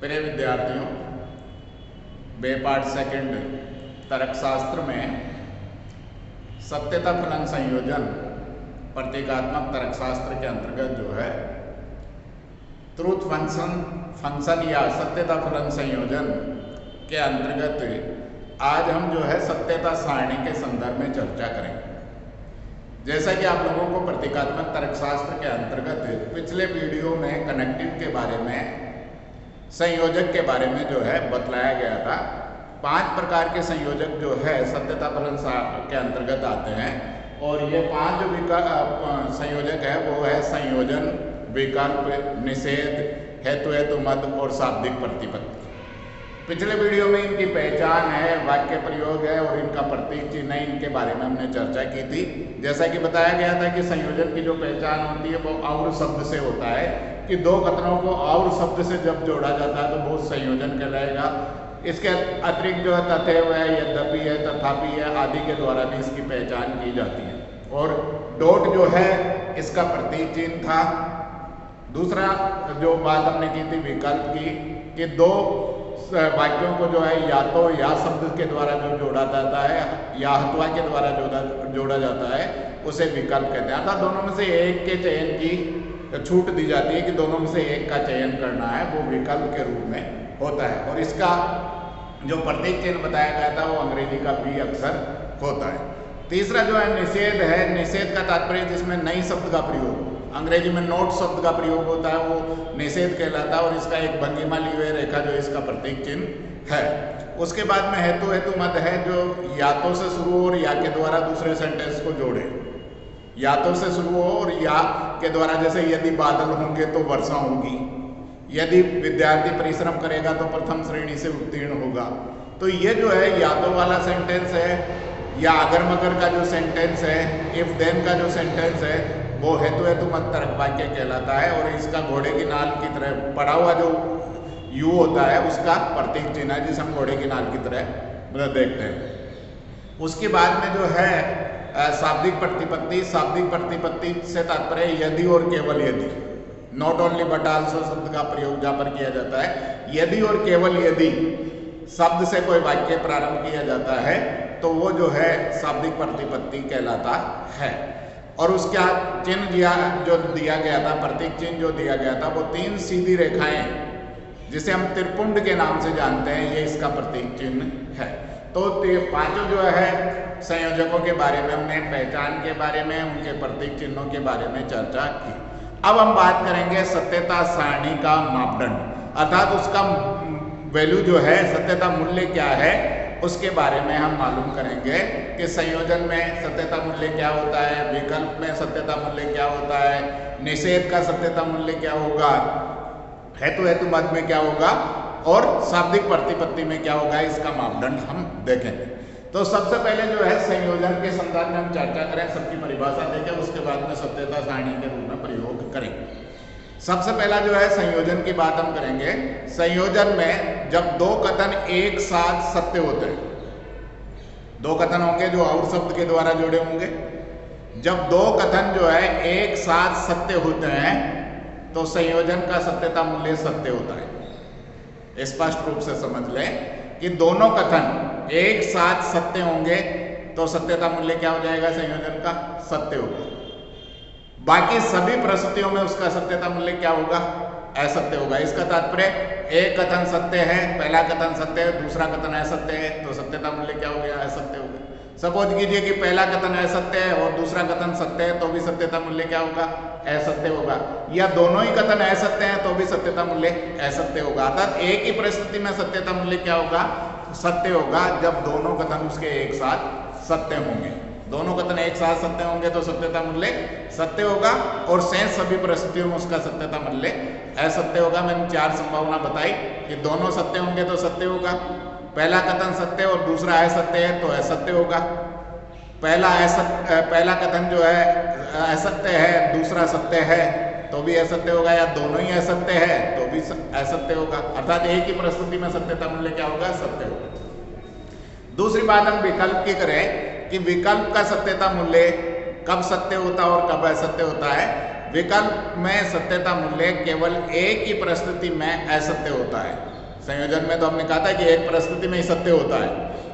प्रिय विद्यार्थियों, बे पाठ सेकंड तर्कशास्त्र में सत्यता फलन संयोजन प्रतीकात्मक तर्कशास्त्र के अंतर्गत जो है ट्रूथ फंक्शन या सत्यता फलन संयोजन के अंतर्गत आज हम जो है सत्यता सारणी के संदर्भ में चर्चा करेंगे। जैसा कि आप लोगों को प्रतीकात्मक तर्कशास्त्र के अंतर्गत पिछले वीडियो में कनेक्टिव के बारे में, संयोजक के बारे में जो है बतलाया गया था। 5 प्रकार के संयोजक जो है सत्यता फलन के अंतर्गत आते हैं और ये 5 जो संयोजक है वो है संयोजन, विकल्प, निषेध, हेतु मद और शाब्दिक प्रतिपत्ति। पिछले वीडियो में इनकी पहचान है, वाक्य प्रयोग है और इनका प्रतीक चिन्ह है, इनके बारे में हमने चर्चा की थी। जैसा कि बताया गया था कि संयोजन की जो पहचान होती है वो और शब्द से होता है कि 2 कथनों को और शब्द से जब जोड़ा जाता है तो वो संयोजन कहलाएगा। इसके अतिरिक्त जो है तथ्य है, यद्यपि है, तथापि है आदि के द्वारा भी इसकी पहचान की जाती है। और डॉट जो है इसका प्रतीक चिन्ह था। दूसरा जो बात हमने की थी विकल्प की कि 2 वाक्यों को जो है या तो या शब्द के द्वारा जो जोड़ा जाता है या हत्वा के द्वारा जोड़ा जाता है उसे विकल्प कहते हैं। अर्थात दोनों में से एक के चयन की छूट दी जाती है कि दोनों में से एक का चयन करना है, वो विकल्प के रूप में होता है। और इसका जो प्रतीक चिन्ह बताया गया था वो अंग्रेजी का भी अक्सर होता है। तीसरा जो है निषेध है। निषेध का तात्पर्य जिसमें नई शब्द का प्रयोग, अंग्रेजी में नोट शब्द का प्रयोग होता है, वो निषेध कहलाता है और इसका एक भंगिमा ली हुई रेखा जो इसका प्रतीक चिन्ह है। उसके बाद में हेतु मद है जो या तो से शुरू हो और या के द्वारा दूसरे सेंटेंस को जोड़े। या तो से शुरू हो और या के द्वारा, जैसे यदि बादल होंगे तो वर्षा होगी, यदि विद्यार्थी परिश्रम करेगा तो प्रथम श्रेणी से उत्तीर्ण होगा। तो ये जो है या तो वाला सेंटेंस है या अगर मगर का जो सेंटेंस है, इफ देन का जो सेंटेंस है वो हेतु मद तर्क वाक्य कहलाता है। और इसका घोड़े की नाल की तरह पड़ा हुआ जो यू होता है उसका प्रतीक चिन्ह है जिसे हम घोड़े की नाल की तरह मतलब देखते हैं। उसके बाद में जो है शाब्दिक प्रतिपत्ति। शाब्दिक प्रतिपत्ति से तात्पर्य यदि और केवल यदि, नॉट ओनली बट आल्सो शब्द का प्रयोग जहाँ पर किया जाता है। यदि और केवल यदि शब्द से कोई वाक्य प्रारंभ किया जाता है तो वो जो है शाब्दिक प्रतिपत्ति कहलाता है। और उसका चिन्ह जो दिया गया था, प्रतीक चिन्ह जो दिया गया था वो 3 सीधी रेखाएं जिसे हम त्रिपुंड के नाम से जानते हैं, ये इसका प्रतीक चिन्ह है। तो 5 जो है संयोजकों के बारे में हमने पहचान के बारे में, उनके प्रतीक चिन्हों के बारे में चर्चा की। अब हम बात करेंगे सत्यता सारणी का मापदंड, अर्थात उसका वैल्यू जो है, सत्यता मूल्य क्या है, उसके बारे में हम मालूम करेंगे कि संयोजन में सत्यता मूल्य क्या होता है, विकल्प में सत्यता मूल्य क्या होता है, निषेध का सत्यता मूल्य क्या होगा, हेतु मद में क्या होगा और शाब्दिक प्रतिपत्ति में क्या होगा, इसका मापदंड हम देखेंगे। तो सबसे पहले जो है संयोजन के संदर्भ में हम चर्चा करें, सबकी परिभाषा देखें, उसके बाद में सत्यता सारणी के रूप में प्रयोग करेंगे। सबसे पहला जो है संयोजन की बात हम करेंगे। संयोजन में जब 2 कथन एक साथ सत्य होते हैं, 2 कथन होंगे जो और शब्द के द्वारा जुड़े होंगे। जब 2 कथन जो है एक साथ सत्य होते हैं तो संयोजन का सत्यता मूल्य सत्य होता है। स्पष्ट रूप से समझ लें कि दोनों कथन एक साथ सत्य होंगे तो सत्यता मूल्य क्या हो जाएगा, संयोजन का सत्य होगा। बाकी सभी परिस्थितियों में उसका सत्यता मूल्य क्या होगा, असत्य होगा। इसका तात्पर्य एक कथन सत्य है, पहला कथन सत्य है, दूसरा कथन असत्य है तो सत्यता मूल्य क्या हो गया, असत्य हो गया। सपोज कीजिए कि पहला कथन असत्य है और दूसरा कथन सत्य है तो भी सत्यता मूल्य क्या होगा, असत्य होगा। या दोनों ही कथन असत्य हैं तो भी सत्यता मूल्य असत्य होगा। अर्थात एक ही परिस्थिति में सत्यता मूल्य क्या होगा, सत्य होगा, जब दोनों कथन उसके एक साथ सत्य होंगे। दोनों कथन एक साथ सत्य होंगे तो सत्यता मूल्य सत्य होगा और शेष सभी परिस्थितियों में उसका सत्यता मूल्य असत्य होगा। मैंने 4 संभावना बताई कि दोनों सत्य होंगे तो सत्य होगा, पहला कथन सत्य और दूसरा असत्य है तो असत्य होगा, पहला कथन जो है असत्य है, दूसरा सत्य है तो भी असत्य होगा, या दोनों ही असत्य है तो भी असत्य होगा। अर्थात एक ही परिस्थिति में सत्यता मूल्य क्या होगा, सत्य होगा। दूसरी बात हम विकल्प की करें कि विकल्प का सत्यता मूल्य कब सत्य होता है और कब असत्य होता है। विकल्प में सत्यता मूल्य केवल एक ही परिस्थिति में असत्य होता है। संयोजन में तो हमने कहा था कि एक परिस्थिति में ही सत्य होता है,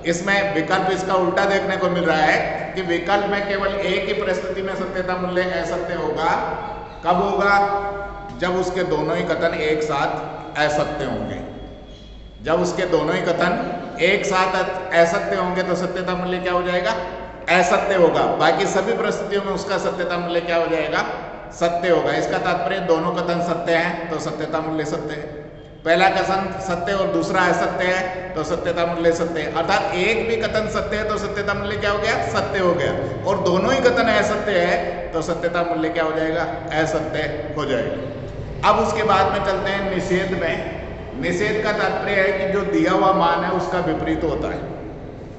इसमें विकल्प इसका उल्टा देखने को मिल रहा है कि विकल्प में केवल एक ही परिस्थिति में सत्यता मूल्य असत्य होगा। कब होगा? जब उसके दोनों ही कथन एक साथ असत्य होंगे। जब उसके दोनों ही कथन एक साथ असत्य होंगे तो सत्यता मूल्य क्या हो जाएगा? असत्य होगा। बाकी सभी परिस्थितियों में उसका सत्यता मूल्य क्या हो जाएगा? सत्य होगा। इसका तात्पर्य दोनों कथन सत्य हैं तो सत्यता मूल्य सत्य है। पहला कथन सत्य और दूसरा असत्य है तो सत्यता मूल्य सत्य है। अर्थात एक भी कथन सत्य है तो सत्यता मूल्य क्या हो गया? सत्य हो गया। और दोनों ही कथन असत्य है तो सत्यता मूल्य क्या हो जाएगा? असत्य हो जाएगा। अब उसके बाद में चलते हैं निषेध में। निषेध का तात्पर्य है कि जो दिया हुआ मान है उसका विपरीत होता है।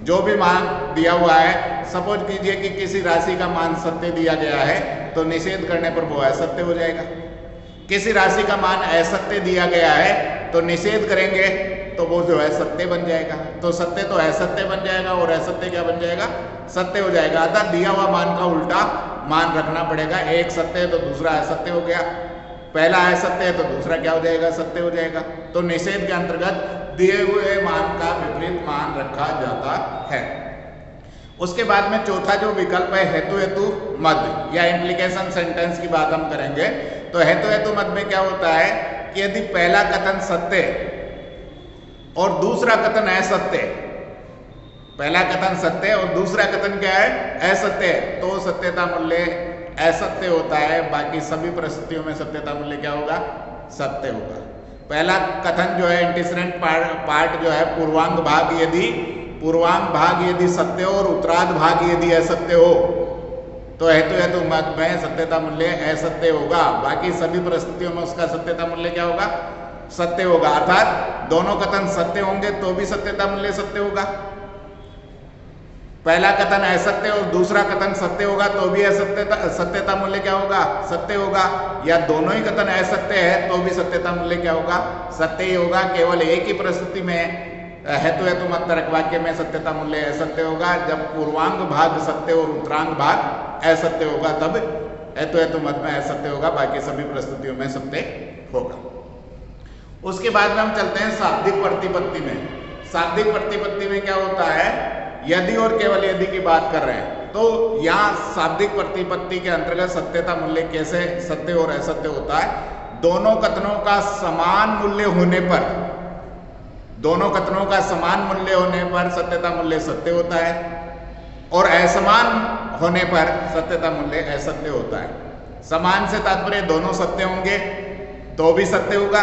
जो भी मान दिया हुआ है, सपोज कीजिए कि किसी राशि का मान सत्य दिया गया है तो निषेध करने पर वो असत्य हो जाएगा। किसी राशि का मान असत्य दिया गया है तो निषेध करेंगे तो वो जो है सत्य बन जाएगा। तो सत्य तो असत्य बन जाएगा और असत्य क्या बन जाएगा? सत्य हो जाएगा। अर्थात दिया हुआ मान का उल्टा मान रखना पड़ेगा। एक सत्य है तो दूसरा असत्य हो गया, पहला असत्य है तो दूसरा क्या हो जाएगा? सत्य हो जाएगा। तो निषेध के अंतर्गत दिए हुए मान का विपरीत मान रखा जाता है। उसके बाद में चौथा जो विकल्प है हेतु हेतु मध्य या इम्प्लीकेशन सेंटेंस की बात हम करेंगे। तो हेतु हेतु मध्य में क्या होता है कि यदि पहला कथन सत्य और दूसरा कथन असत्य, पहला कथन सत्य और दूसरा कथन क्या है? असत्य, तो सत्यता मूल्य असत्य होता है। बाकी सभी परिस्थितियों में सत्यता मूल्य क्या होगा? सत्य होगा। पहला कथन जो है एंटीसीडेंट पार्ट जो है पूर्वांग भाग यदि सत्य और उत्तरार्ध भाग यदि असत्य हो तो हेतु हेतु मध्य में सत्यता मूल्य असत्य होगा। बाकी सभी परिस्थितियों में उसका सत्यता मूल्य क्या होगा? सत्य होगा। अर्थात दोनों कथन सत्य होंगे तो भी सत्यता मूल्य सत्य होगा। पहला कथन असत्य और दूसरा कथन सत्य होगा तो भी सत्यता मूल्य क्या होगा? सत्य होगा। या दोनों ही कथन असत्य है तो भी सत्यता मूल्य क्या होगा? सत्य ही होगा। केवल एक ही परिस्थिति में हेतु हेतु मत्तरक वाक्य में सत्यता मूल्य असत्य होगा। जब पूर्वांग भाग सत्य और उत्तरांग भाग असत्य होगा तब हेतु हेतु मध्य में असत्य होगा। बाकी सभी परिस्थितियों में सत्य होगा। उसके बाद में हम चलते हैं शाब्दिक प्रतिपत्ति में। शाब्दिक प्रतिपत्ति में क्या होता है? यदि और केवल यदि की बात कर रहे हैं तो यहाँ शाब्दिक प्रतिपत्ति के अंतर्गत सत्यता मूल्य कैसे सत्य और असत्य होता है? दोनों कथनों का समान मूल्य होने पर, दोनों कथनों का समान मूल्य होने पर सत्यता मूल्य सत्य होता है और असमान होने पर सत्यता मूल्य असत्य होता है। समान से तात्पर्य दोनों सत्य होंगे तो भी सत्य होगा,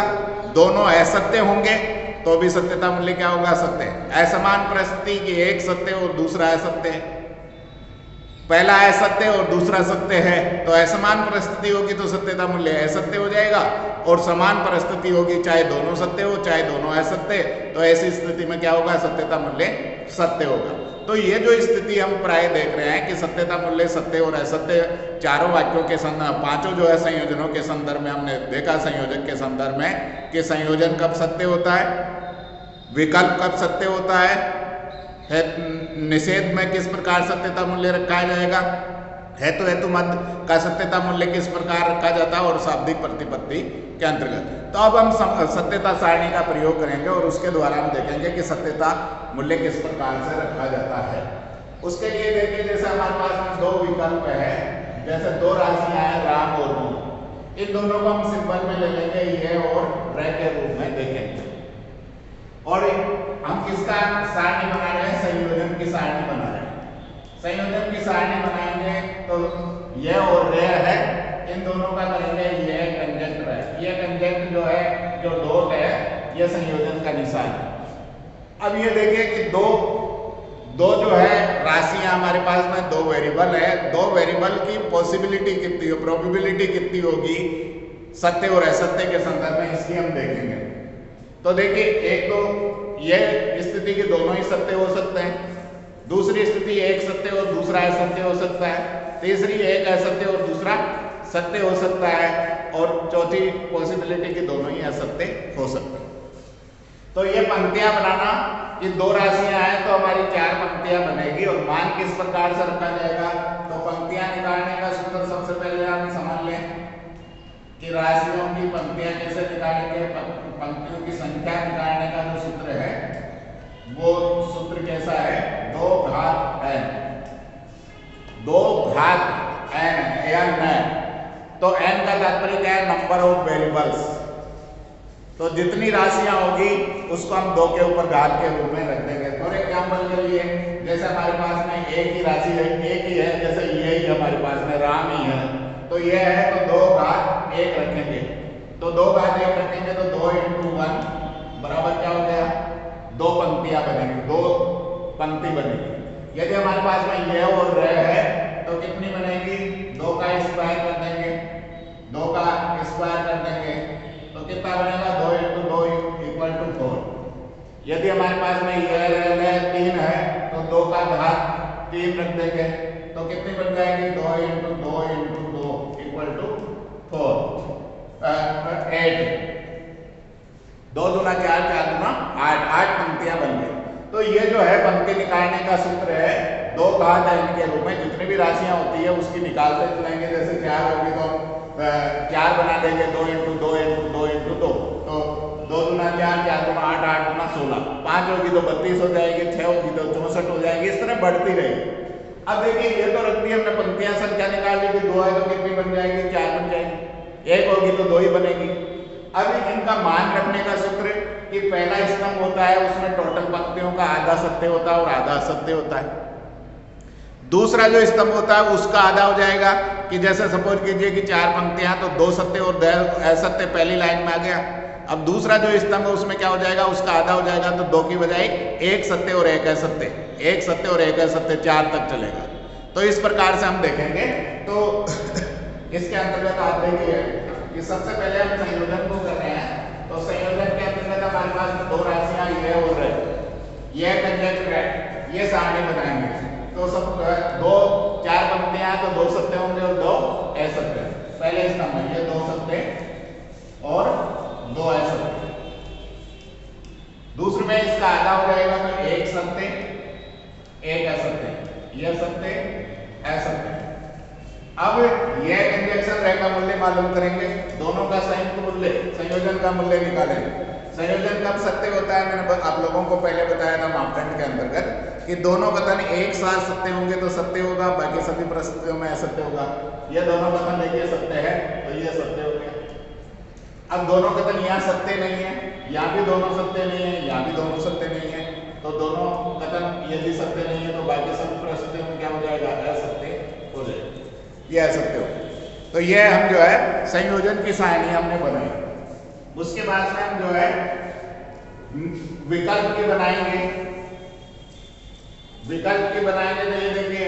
दोनों असत्य होंगे तो भी सत्यता मूल्य क्या होगा? सत्य। असमान परिस्थिति की एक सत्य और दूसरा असत्य है, पहला असत्य और दूसरा सत्य है तो असमान परिस्थिति होगी तो सत्यता मूल्य असत्य हो जाएगा। और समान परिस्थिति होगी चाहे दोनों सत्य हो चाहे दोनों असत्य, तो ऐसी स्थिति में क्या होगा? सत्यता मूल्य सत्य होगा। तो ये जो स्थिति हम प्राय देख रहे हैं कि सत्यता मूल्य सत्य और असत्य चारों वाक्यों के पांचों जो है संयोजनों के संदर्भ में हमने देखा। संयोजक के संदर्भ में कि संयोजन कब सत्य होता है, विकल्प कब सत्य होता है, निषेध में किस प्रकार सत्यता मूल्य रखा जाएगा, हेतु हेतु मध्य का सत्यता मूल्य किस प्रकार रखा जाता है और शाब्दिक प्रतिपत्ति के अंतर्गत। तो अब हम सत्यता सारणी का प्रयोग करेंगे और उसके द्वारा हम देखेंगे कि सत्यता मूल्य किस प्रकार से रखा जाता है। उसके लिए देखिए, जैसे हमारे पास में दो विकल्प है, जैसे दो राशियां हैं राम और रू, इन दोनों को हम सिंबल में ले लेंगे ये और रे के रूप में देखेंगे। और हम किसका सारणी बना रहे हैं? संयोजन की सारणी बना रहे हैं। संयोजन की सारणी बनाएंगे तो ये और रे है, इन दोनों का करेंगे ये कंजंक्ट है। ये कंजंक्ट जो है, जो डॉट है, ये संयोजन का निशान है। अब ये देखिए कि दो जो है राशियां हमारे पास में, दो वेरिएबल है, दो वेरिएबल की पॉसिबिलिटी कितनी हो, प्रोबेबिलिटी कितनी होगी सत्य और असत्य के संदर्भ में, इसकी हम देखेंगे। तो देखिए, एक तो ये स्थिति के दोनों ही सत्य हो सकते हैं, दूसरी स्थिति एक सत्य और दूसरा असत्य हो सकता है, तीसरी एक असत्य और दूसरा सत्य हो सकता है, और चौथी पॉसिबिलिटी की दोनों ही असत्य हो सकते हैं। तो ये पंक्तियां बनाना, ये दो राशियां हैं तो हमारी चार पंक्तियां बनेगी। और मान किस प्रकार से रखा जाएगा? तो पंक्तियां निकालने का सूत्र सबसे पहले हम समझ लें कि राशियों की पंक्तियां कैसे निकालेंगे, पंक्तियों की संख्या निकालने का जो सूत्र है वो सूत्र कैसा है, 2 घात n, 2 घात n। तो n का तात्पर्य क्या है, नंबर ऑफ वेरिएबल्स। तो जितनी राशियां होगी उसको हम 2 के ऊपर घात के रूप में रख देंगे। फॉर एग्जाम्पल के लिए जैसे हमारे पास में एक ही राशि है, एक ही है, जैसे ये ही हमारे पास में राम ही है, तो ये है तो 2 घात 1 रखेंगे। तो 2 घात 1 रखेंगे तो 2 × 1 बराबर क्या हो गया, 2 पंक्तियां बनेगी, 2 पंक्ति बनेगी। यदि हमारे पास में ये और रे है तो कितनी बनेगी, 2 का स्क्वायर कर देंगे, 2 का स्क्वायर कर देंगे तो कितना बनेगा, 2 × 2 = 4। यदि हमारे पास में ये 3 है तो 2 का घात 3 रख देंगे तो कितनी बन जाएगी, 2 × 2 × 2 = 4, 8। 2 दूना 4, 4 दूना 8, 8 पंक्तियां बन गई। तो ये जो है पंक्ति निकालने का सूत्र है 2 घात n के रूप में। जितनी भी राशियां होती है उसकी निकालते चलेंगे। जैसे 4 होगी तो 4 बना देंगे, 2 × 2 × 2 × 2, तो 2 दूना 4, 4 दूना 8, 8 दूना 16, 5 होगी तो 32 हो जाएगी, 6 होगी तो 64 हो जाएगी, इस तरह बढ़ती रहेगी। अब देखिए ये तो रख दी हमने पंक्तियां, संख्या निकाल ली, 2 है तो कितनी बन जाएगी, 4 बन जाएगी, 1 होगी तो 2 ही बनेगी। अब इनका मान रखने का सूत्र कि पहला स्तंभ होता है उसमें टोटल पंक्तियों का आधा सत्य होता है और आधा असत्य होता है। दूसरा जो स्तंभ होता है उसका आधा हो जाएगा, कि जैसे सपोज कीजिए कि 4 पंक्तियां तो 2 सत्य और 2 असत्य पहली लाइन में आ गया। अब दूसरा जो स्तंभ है उसमें क्या हो जाएगा, उसका आधा हो जाएगा, तो 2 की बजाय 1 सत्य और 1 असत्य, 1 सत्य और 1 असत्य, 4 तक चलेगा। तो इस प्रकार से हम देखेंगे। तो इसके अंतर्गत आप देखिए कि सबसे पहले हम संयोजन को कर रहे हैं। तो संयोजन के अंतर्गत हमारे पास 2 राशियां ये और है, ये कंजक्ट है, ये सारणी बनाएंगे। तो सब 2 4 पंक्तियां तो 2 सत्य होंगे और 2 असत्य। पहले स्तंभ में ये 2 सत्य और 2 असत्य। दूसरे में इसका आधा हो जाएगा तो 1 सत्य 1 असत्य, ये सत्य असत्य। अब यह कंजक्शन रेखा मूल्य मालूम करेंगे, दोनों का संयुक्त मूल्य, संयोजन का मूल्य निकालेंगे। संयोजन कब सत्य होता है, मैंने आप लोगों को पहले बताया था मापदंड के अंतर्गत कि दोनों कथन एक साथ सत्य होंगे तो सत्य होगा, बाकी सभी परिस्थितियों में असत्य होगा। ये दोनों कथन देखिए सत्य है तो ये सत्य हो गया। अब दोनों कथन यहाँ सत्य नहीं है, यहाँ भी दोनों सत्य नहीं है, यहाँ भी दोनों सत्य नहीं है, तो दोनों कथन यदि सत्य नहीं है तो बाकी सभी परिस्थितियों में क्या हो जाएगा, असत्य हो जाएगा, ये असत्य हो। तो ये हम जो है संयोजन की सारणी हमने बनाई। उसके बाद में हम जो है विकल्प की बनाएंगे। विकल्प की बनाएंगे तो ये देखिए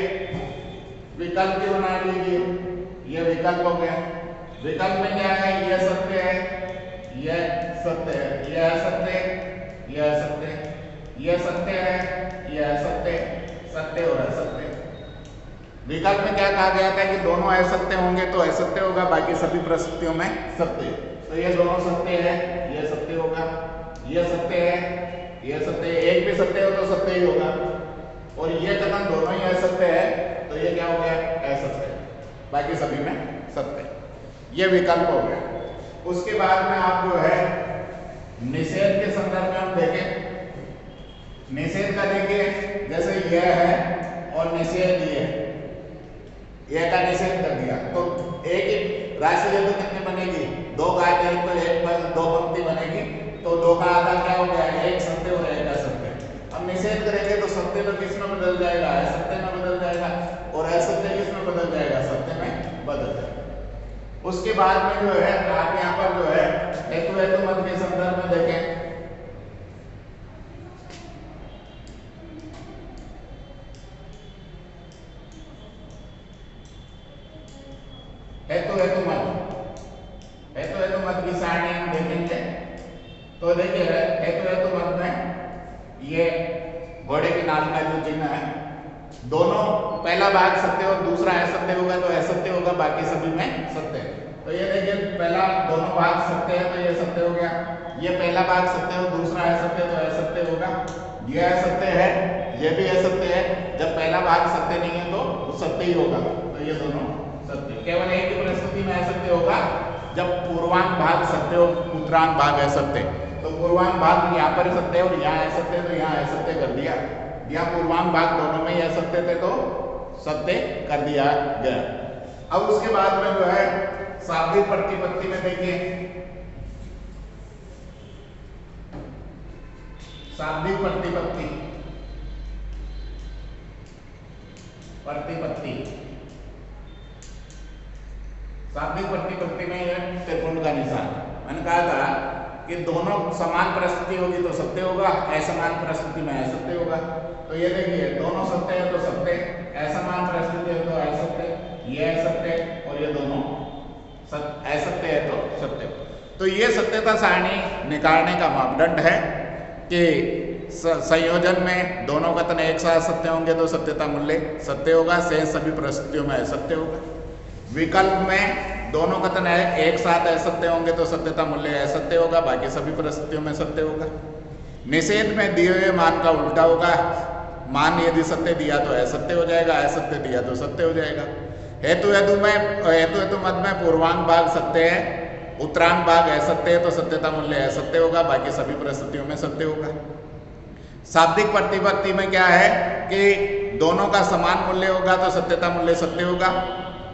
विकल्प की बना लीजिए, ये विकल्प हो गया। विकल्प में क्या है, ये सत्य है, ये सत्य है, ये असत्य, ये असत्य, ये सत्य है, ये असत्य, सत्य और असत्य। विकल्प में क्या कहा गया था कि दोनों असत्य होंगे तो असत्य होगा, बाकी सभी परिस्थितियों में सत्य। तो ये दोनों सत्य है, ये सत्य होगा, ये सत्य है, ये सत्य, एक भी सत्य हो तो सत्य ही होगा, और ये कथन दोनों ही असत्य है तो ये क्या हो गया, असत्य, बाकी सभी में सत्य। ये विकल्प हो गया। उसके बाद में आप जो है निषेध के संदर्भ में हम देखें। निषेध का देखिए जैसे यह है और निषेध ये है, यह का निषेध कर दिया तो एक ही राशि है तो कितनी बनेगी, 2 घात 1 तो 1 पर 2 पंक्ति बनेगी, तो 2 का आधा क्या हो गया, 1 सत्य और 1 असत्य। अब निषेध करेंगे तो सत्य में किस में बदल जाएगा, असत्य में बदल जाएगा, और असत्य किस में बदल जाएगा, सत्य में बदल जाएगा। उसके बाद में जो है आप यहाँ पर जो है हेतु मत के संदर्भ में देखें। हेतु मत की सारणी हम देखेंगे। तो देखिए हेतु मत में ये घोड़े की नाल का जो चिन्ह है, दोनों पहला भाग सत्य और दूसरा असत्य होगा तो असत्य होगा, बाकी सभी में सत्य है। तो ये देखिए पहला दोनों भाग सत्य है तो ये सत्य हो गया, ये पहला भाग सत्य और दूसरा असत्य तो असत्य होगा, ये असत्य है, ये भी असत्य है। जब पहला भाग सत्य नहीं है तो सत्य ही होगा, तो ये दोनों सत्य। केवल एक ही परिस्थिति में असत्य होगा जब पूर्वांग भाग सत्य और उत्तरांग भाग असत्य, तो पूर्वांग भाग यहाँ पर सत्य और यहाँ असत्य, तो यहाँ असत्य कर दिया। यहाँ पूर्वांग भाग दोनों में ही असत्य थे तो सत्य कर दिया गया। अब उसके बाद में जो है शाब्दिक प्रतिपत्ति में देखिए, शाब्दिक प्रतिपत्ति शाब्दिक प्रतिपत्ति में यह त्रिपुंड का निशान। मैंने कहा था कि दोनों समान परिस्थिति होगी तो सत्य होगा, असमान परिस्थिति में असत्य होगा। तो ये देखिए दोनों सत्य है तो सत्य, असमान परिस्थिति है तो असत्य, ये असत्य और ये दोनों असत्य है तो सत्य। तो ये सत्यता सारणी निकालने का मापदंड है कि संयोजन में दोनों कथन एक साथ सत्य होंगे तो सत्यता मूल्य सत्य होगा, शेष सभी परिस्थितियों में असत्य होगा। विकल्प में दोनों कथन एक साथ असत्य होंगे तो सत्यता मूल्य असत्य होगा, बाकी सभी परिस्थितियों में सत्य होगा। निषेध में दिए हुए मान का उल्टा होगा, मान यदि सत्य दिया तो असत्य हो जाएगा, असत्य दिया तो सत्य हो जाएगा। हेतु मत में पूर्वांग भाग सत्य है, उत्तरांग भाग असत्य है तो सत्यता मूल्य असत्य होगा, बाकी सभी परिस्थितियों में सत्य होगा। शाब्दिक प्रतिपत्ति में क्या है कि दोनों का समान मूल्य होगा तो सत्यता मूल्य सत्य होगा,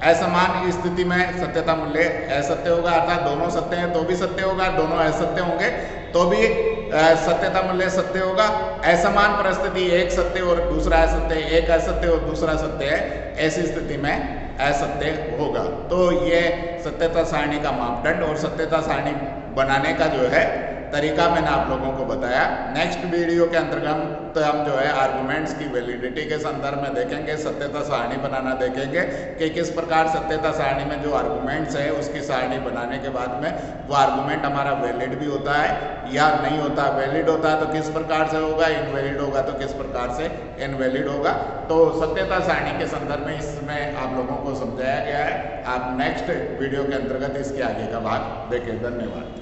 असमान स्थिति में सत्यता मूल्य असत्य होगा, अर्थात दोनों सत्य हैं तो भी सत्य होगा, दोनों असत्य होंगे तो भी सत्यता मूल्य सत्य होगा। असमान परिस्थिति एक सत्य और दूसरा असत्य, एक असत्य और दूसरा सत्य है, ऐसी स्थिति में असत्य होगा। तो ये सत्यता सारणी का मापदंड और सत्यता सारणी बनाने का जो है तरीका मैंने आप लोगों को बताया। नेक्स्ट वीडियो के अंतर्गत तो हम जो है आर्गुमेंट्स की वैलिडिटी के संदर्भ में देखेंगे, सत्यता सारणी बनाना देखेंगे कि किस प्रकार सत्यता सारणी में जो आर्गुमेंट्स है उसकी सारणी बनाने के बाद में वो आर्गुमेंट हमारा वैलिड भी होता है या नहीं होता। वैलिड होता है तो किस प्रकार से होगा, इनवैलिड होगा तो किस प्रकार से इनवैलिड होगा। तो सत्यता सारणी के संदर्भ में इसमें आप लोगों को समझाया गया है। आप नेक्स्ट वीडियो के अंतर्गत इसके आगे का भाग देखें। धन्यवाद।